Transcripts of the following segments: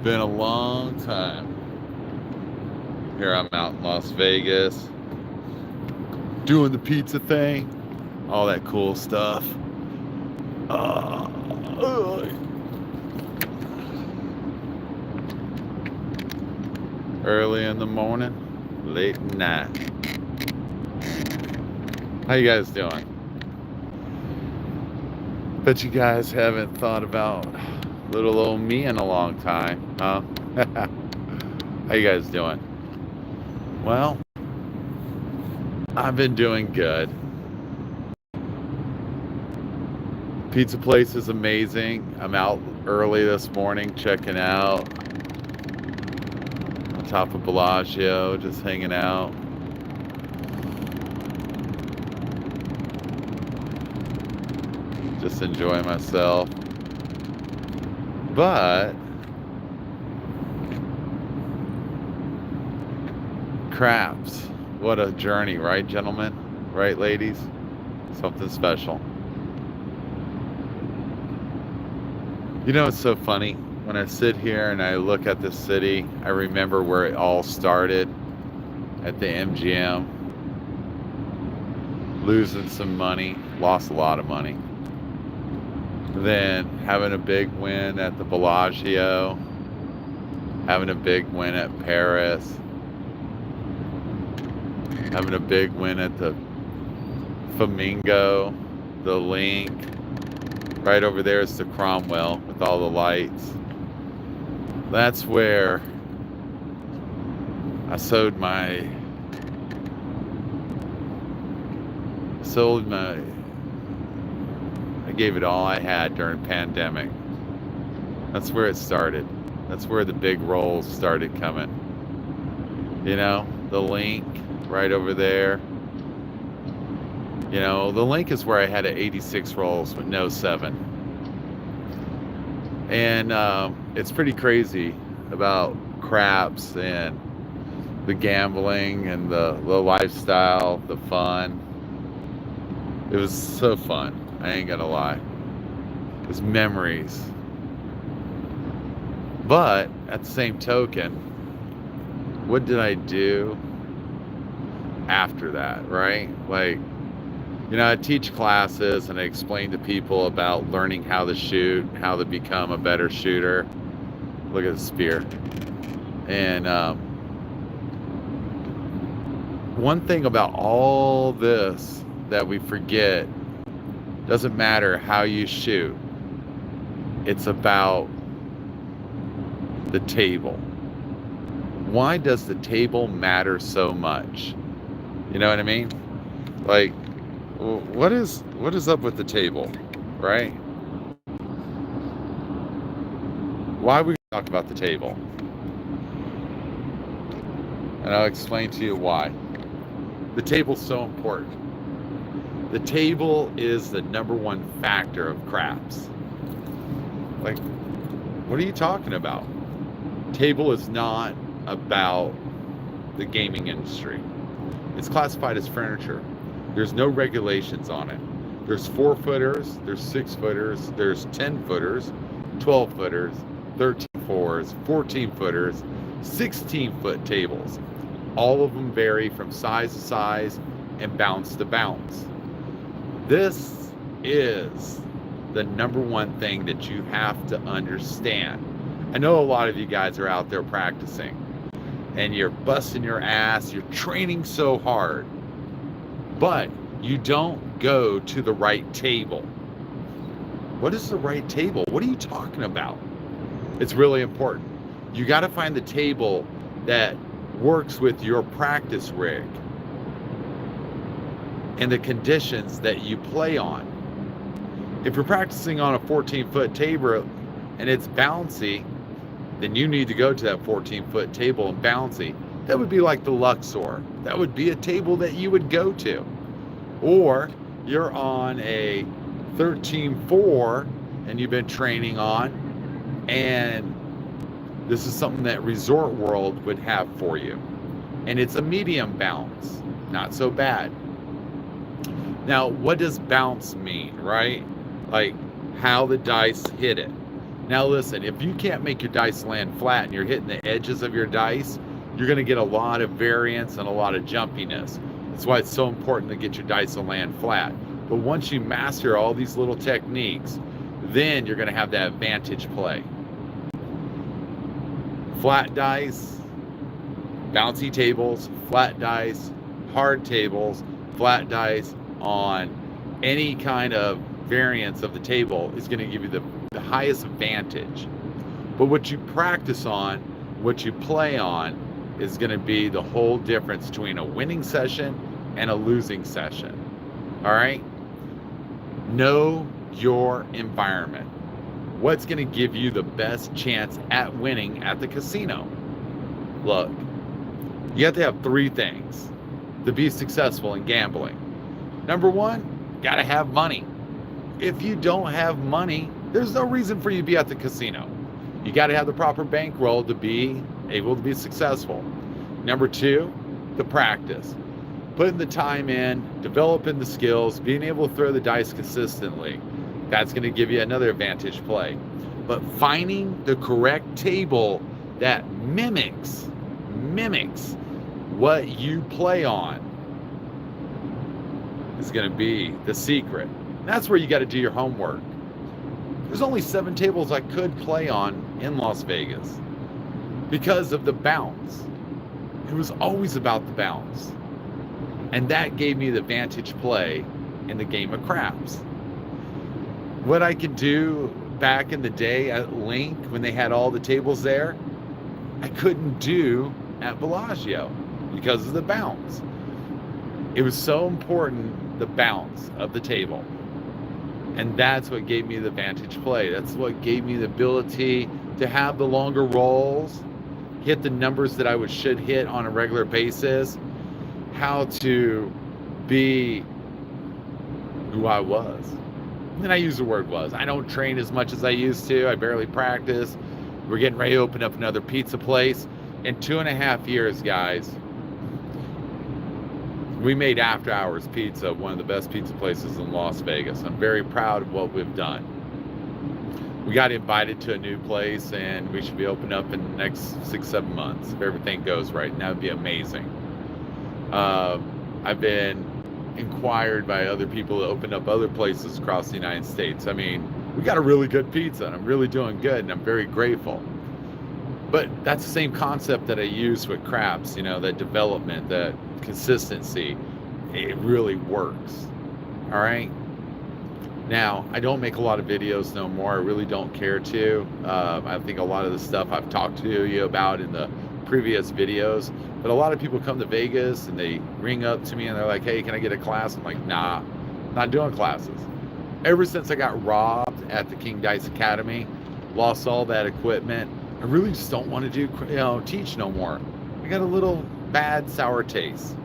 Been a long time. Here I'm out in Las Vegas, doing the pizza thing, all that cool stuff. Uh, Early in the morning, late at night. How you guys doing? Bet you guys haven't thought about little old me in a long time, huh? How you guys doing? Well, I've been doing good. Pizza place is amazing. I'm out early this morning checking out. On top of Bellagio, just hanging out. Just enjoying myself. But craps, what a journey, right, gentlemen? Right, ladies? Something special. You know, it's so funny. When I sit here and I look at this city, I remember where it all started at the MGM. Losing some money, lost a lot of money. Then having a big win at the Bellagio, having a big win at Paris, having a big win at the Flamingo, the Link. Right over there is the Cromwell with all the lights. That's where I sold my I gave it all I had during pandemic. That's where it started. That's where the big rolls started coming. You know, the Link right over there. You know, the Link is where I had an 86 rolls with no 7. And it's pretty crazy about craps and the gambling and the lifestyle, the fun. It was so fun. I ain't gonna lie. It was memories. But at the same token, what did I do after that, right? Like, you know, I teach classes and I explain to people about learning how to shoot, how to become a better shooter. Look at the spear. And one thing about all this that we forget, doesn't matter how you shoot, it's about the table. Why does the table matter so much? You know what I mean? Like, what is up with the table, right? Why we talk about the table? And I'll explain to you why. The table's so important. The table is the #1 factor of craps. Like, what are you talking about? Table is not about the gaming industry. It's classified as furniture. There's no regulations on it. There's 4-footers, there's 6-footers, there's 10-footers, 12-footers, 13-4s, 14-footers, 16-foot tables. All of them vary from size to size and bounce to bounce. This is the #1 thing that you have to understand. I know a lot of you guys are out there practicing and you're busting your ass, you're training so hard, but you don't go to the right table. What is the right table? What are you talking about? It's really important. You got to find the table that works with your practice rig and the conditions that you play on. If you're practicing on a 14-foot table and it's bouncy, then you need to go to that 14-foot table and bouncy. That would be like the Luxor. That would be a table that you would go to. Or you're on a 13-4 and you've been training on, and this is something that Resort World would have for you. And it's a medium bounce, not so bad. Now, what does bounce mean, right? Like how the dice hit it. Now listen, if you can't make your dice land flat and you're hitting the edges of your dice, you're going to get a lot of variance and a lot of jumpiness. That's why it's so important to get your dice to land flat. But once you master all these little techniques, then you're going to have that vantage play. Flat dice, bouncy tables, flat dice, hard tables, flat dice on any kind of variance of the table is going to give you the highest advantage. But what you practice on, what you play on, is going to be the whole difference between a winning session and a losing session. All right? Know your environment. What's going to give you the best chance at winning at the casino? Look, you have to have 3 things to be successful in gambling. Number 1, got to have money. If you don't have money, there's no reason for you to be at the casino. You got to have the proper bankroll to be able to be successful. Number 2, the practice. Putting the time in, developing the skills, being able to throw the dice consistently. That's going to give you another advantage play. But finding the correct table that mimics what you play on is going to be the secret. And that's where you got to do your homework. There's only 7 tables I could play on in Las Vegas because of the bounce. It was always about the bounce. And that gave me the vantage play in the game of craps. What I could do back in the day at Link when they had all the tables there, I couldn't do at Bellagio because of the bounce. It was so important, the bounce of the table. And that's what gave me the vantage play. That's what gave me the ability to have the longer rolls, hit the numbers that I should hit on a regular basis, how to be who I was. And I use the word was. I don't train as much as I used to. I barely practice. We're getting ready to open up another pizza place. In 2.5 years, guys, we made After Hours Pizza one of the best pizza places in Las Vegas. I'm very proud of what we've done. We got invited to a new place, and we should be opening up in the next 6-7 months if everything goes right, and that would be amazing. I've been inquired by other people to open up other places across the United States. I mean, we got a really good pizza, and I'm really doing good, and I'm very grateful. But that's the same concept that I use with craps, you know, that development, that consistency. It really works. All right? Now, I don't make a lot of videos no more. I really don't care to. I think a lot of the stuff I've talked to you about in the previous videos, but a lot of people come to Vegas and they ring up to me and they're like, hey, can I get a class? I'm like, nah, not doing classes. Ever since I got robbed at the King Dice Academy, lost all that equipment, I really just don't want to do, teach no more. I got a little bad sour taste.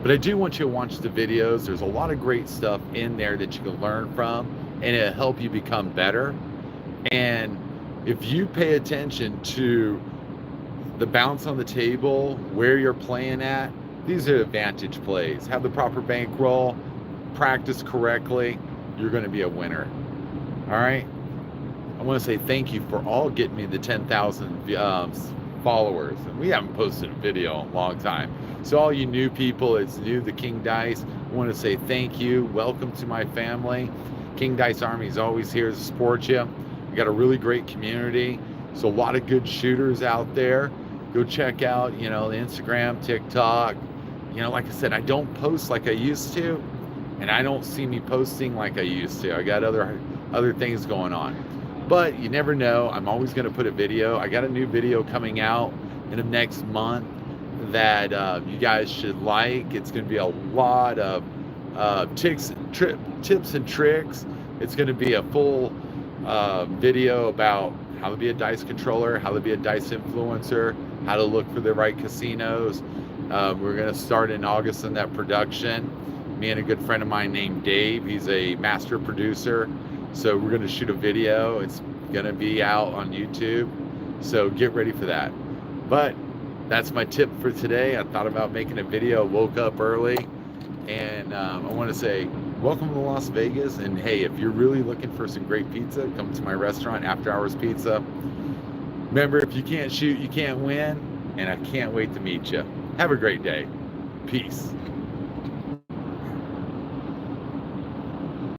But I do want you to watch the videos. There's a lot of great stuff in there that you can learn from, and it'll help you become better. And if you pay attention to the bounce on the table, where you're playing at, these are advantage plays. Have the proper bankroll, practice correctly, you're going to be a winner. All right? I want to say thank you for all getting me the 10,000 followers. And we haven't posted a video in a long time. So all you new people, it's new to King Dice, I want to say thank you. Welcome to my family. King Dice Army is always here to support you. We got a really great community. So a lot of good shooters out there. Go check out, the Instagram, TikTok. Like I said, I don't post like I used to, and I don't see me posting like I used to. I got other things going on. But you never know. I'm always going to put a video. I got a new video coming out in the next month that you guys should like. It's going to be a lot of tips and tricks. It's going to be a full video about how to be a dice controller, how to be a dice influencer, how to look for the right casinos. We're going to start in August in that production. Me and a good friend of mine named Dave, he's a master producer. So we're going to shoot a video. It's going to be out on YouTube. So get ready for that. But that's my tip for today. I thought about making a video, woke up early, and I want to say welcome to Las Vegas. And hey, if you're really looking for some great pizza, come to my restaurant, After Hours Pizza. Remember, if you can't shoot, you can't win. And I can't wait to meet you. Have a great day. Peace.